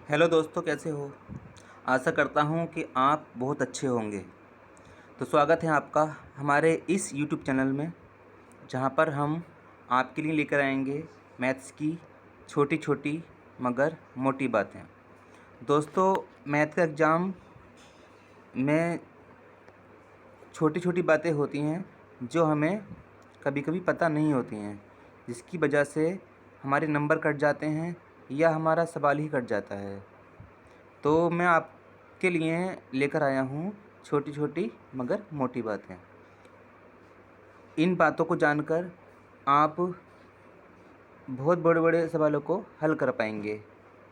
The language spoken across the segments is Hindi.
हेलो दोस्तों, कैसे हो। आशा करता हूँ कि आप बहुत अच्छे होंगे। तो स्वागत है आपका हमारे इस यूट्यूब चैनल में, जहाँ पर हम आपके लिए लेकर आएंगे मैथ्स की छोटी छोटी मगर मोटी बातें। दोस्तों, मैथ का एग्ज़ाम में छोटी छोटी बातें होती हैं जो हमें कभी कभी पता नहीं होती हैं, जिसकी वजह से हमारे नंबर कट जाते हैं या हमारा सवाल ही कट जाता है। तो मैं आपके लिए लेकर आया हूँ छोटी छोटी मगर मोटी बातें। इन बातों को जानकर आप बहुत बड़े बड़े सवालों को हल कर पाएंगे।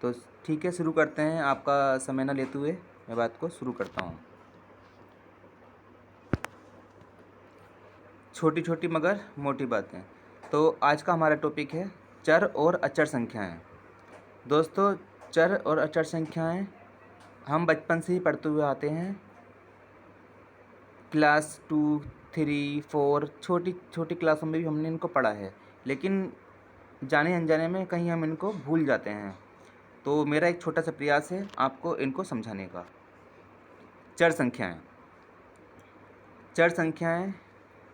तो ठीक है, शुरू करते हैं। आपका समय न लेते हुए मैं बात को शुरू करता हूँ। छोटी छोटी मगर मोटी बातें। तो आज का हमारा टॉपिक है चर और अचर संख्याएं। दोस्तों, चर और अचर संख्याएं हम बचपन से ही पढ़ते हुए आते हैं। क्लास 2, 3, 4 छोटी छोटी क्लासों में भी हमने इनको पढ़ा है, लेकिन जाने अनजाने में कहीं हम इनको भूल जाते हैं। तो मेरा एक छोटा सा प्रयास है आपको इनको समझाने का। चर संख्याएं। चर संख्याएं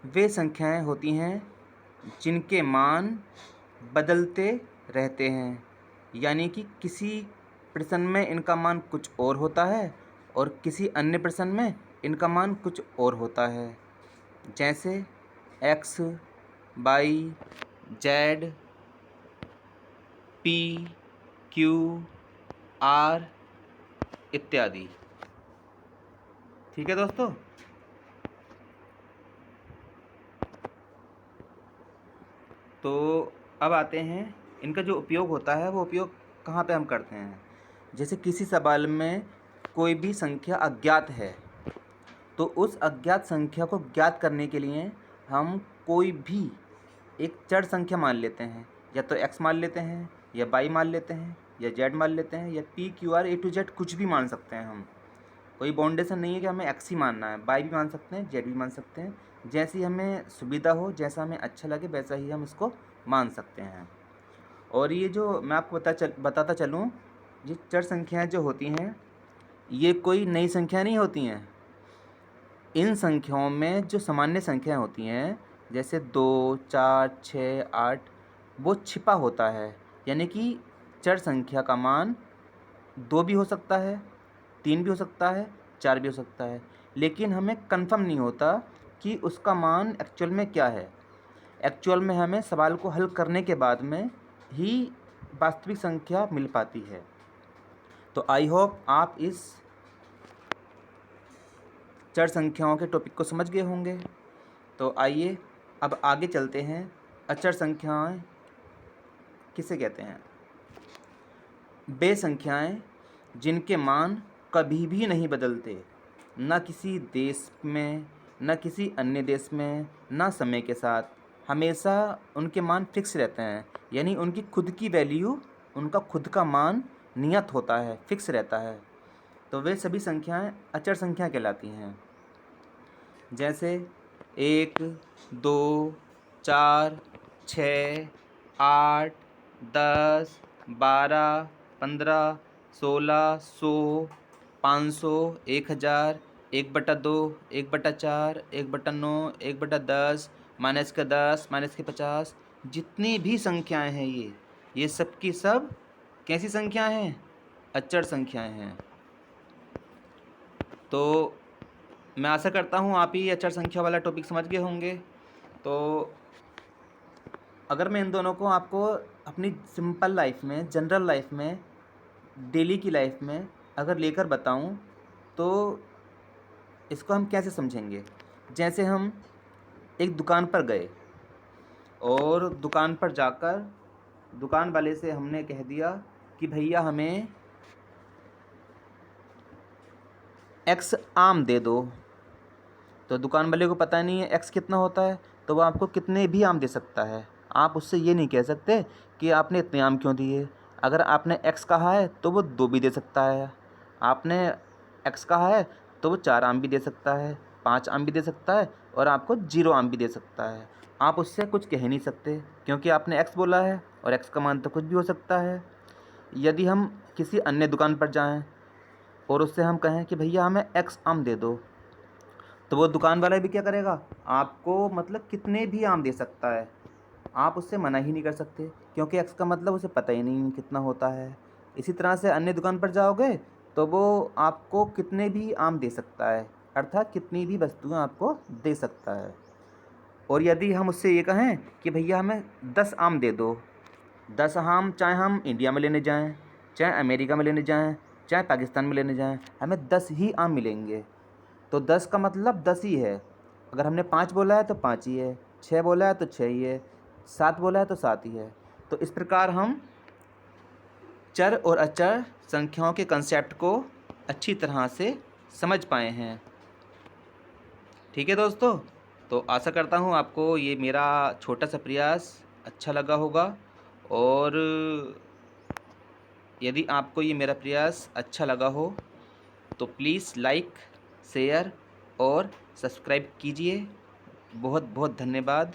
वे संख्याएं होती हैं जिनके मान बदलते रहते हैं, यानी कि किसी प्रश्न में इनका मान कुछ और होता है और किसी अन्य प्रश्न में इनका मान कुछ और होता है। जैसे X, Y, Z, P, Q, R इत्यादि। ठीक है दोस्तों। तो अब आते हैं, इनका जो उपयोग होता है वो उपयोग कहाँ पे हम करते हैं। जैसे किसी सवाल में कोई भी संख्या अज्ञात है, तो उस अज्ञात संख्या को ज्ञात करने के लिए हम कोई भी एक चर संख्या मान लेते हैं। या तो x मान लेते हैं, या y मान लेते हैं, या z मान लेते हैं, या p, q, r a to z कुछ भी मान सकते हैं। हम कोई बाउंडेशन नहीं है कि हमें x ही मानना है, y भी मान सकते हैं, z भी मान सकते हैं। जैसी हमें सुविधा हो, जैसा हमें अच्छा लगे, वैसा ही हम इसको मान सकते हैं। और ये जो मैं आपको बताता चलूँ, ये चर संख्याएँ जो होती हैं ये कोई नई संख्या नहीं होती हैं। इन संख्याओं में जो सामान्य संख्याएँ होती हैं, जैसे 2, 4, 6, 8, वो छिपा होता है। यानी कि चर संख्या का मान 2 भी हो सकता है, 3 भी हो सकता है, 4 भी हो सकता है, लेकिन हमें कंफर्म नहीं होता कि उसका मान एक्चुअल में क्या है। एक्चुअल में हमें सवाल को हल करने के बाद में ही वास्तविक संख्या मिल पाती है। तो आई होप आप इस चर संख्याओं के टॉपिक को समझ गए होंगे। तो आइए अब आगे चलते हैं। अचर संख्याएं किसे कहते हैं? वे संख्याएं जिनके मान कभी भी नहीं बदलते, न किसी देश में, न किसी अन्य देश में, न समय के साथ। हमेशा उनके मान फिक्स रहते हैं, यानी उनकी खुद की वैल्यू, उनका खुद का मान नियत होता है, फिक्स रहता है। तो वे सभी संख्याएं अचर संख्या कहलाती हैं। जैसे 1, 2, 4, 6, 8, 10, 12, 15, 16, 100, 500, 1000, 1/2, 1/4, 1/9, 1/10, -10, -50, जितनी भी संख्याएं हैं ये सब की सब कैसी संख्याएं हैं? अचर संख्याएं हैं। तो मैं आशा करता हूँ आप ही अचर संख्या वाला टॉपिक समझ गए होंगे। तो अगर मैं इन दोनों को आपको अपनी सिंपल लाइफ में, जनरल लाइफ में, डेली की लाइफ में अगर लेकर बताऊं, तो इसको हम कैसे समझेंगे। जैसे हम एक दुकान पर गए और दुकान पर जाकर दुकान वाले से हमने कह दिया कि भैया हमें x आम दे दो। तो दुकान वाले को पता नहीं है x कितना होता है, तो वो आपको कितने भी आम दे सकता है। आप उससे ये नहीं कह सकते कि आपने इतने आम क्यों दिए। अगर आपने x कहा है तो वो 2 भी दे सकता है, आपने x कहा है तो वो 4 आम भी दे सकता है, 5 आम भी दे सकता है, और आपको 0 आम भी दे सकता है। आप उससे कुछ कह नहीं सकते, क्योंकि आपने x बोला है और x का मान तो कुछ भी हो सकता है। यदि हम किसी अन्य दुकान पर जाएं और उससे हम कहें कि भैया हमें x आम दे दो, तो वो दुकान वाला भी क्या करेगा, आपको मतलब कितने भी आम दे सकता है, आप उससे मना ही नहीं कर सकते, क्योंकि x का मतलब उसे पता ही नहीं कितना होता है। इसी तरह से अन्य दुकान पर जाओगे तो वो आपको कितने भी आम दे सकता है, अर्थात कितनी भी वस्तुएं आपको दे सकता है। और यदि हम उससे ये कहें कि भैया हमें 10 आम दे दो, 10 आम चाहे हम इंडिया में लेने जाएं, चाहे अमेरिका में लेने जाएं, चाहे पाकिस्तान में लेने जाएं, हमें 10 ही आम मिलेंगे। तो 10 का मतलब 10 ही है। अगर हमने 5 बोला है तो 5 ही है, 6 बोला है तो 6 ही है, 7 बोला है तो 7 ही है। तो इस प्रकार हम चर और अचर संख्याओं के कंसेप्ट को अच्छी तरह से समझ पाए हैं। ठीक है दोस्तों, तो आशा करता हूँ आपको ये मेरा छोटा सा प्रयास अच्छा लगा होगा, और यदि आपको ये मेरा प्रयास अच्छा लगा हो तो प्लीज़ लाइक, शेयर और सब्सक्राइब कीजिए। बहुत बहुत धन्यवाद।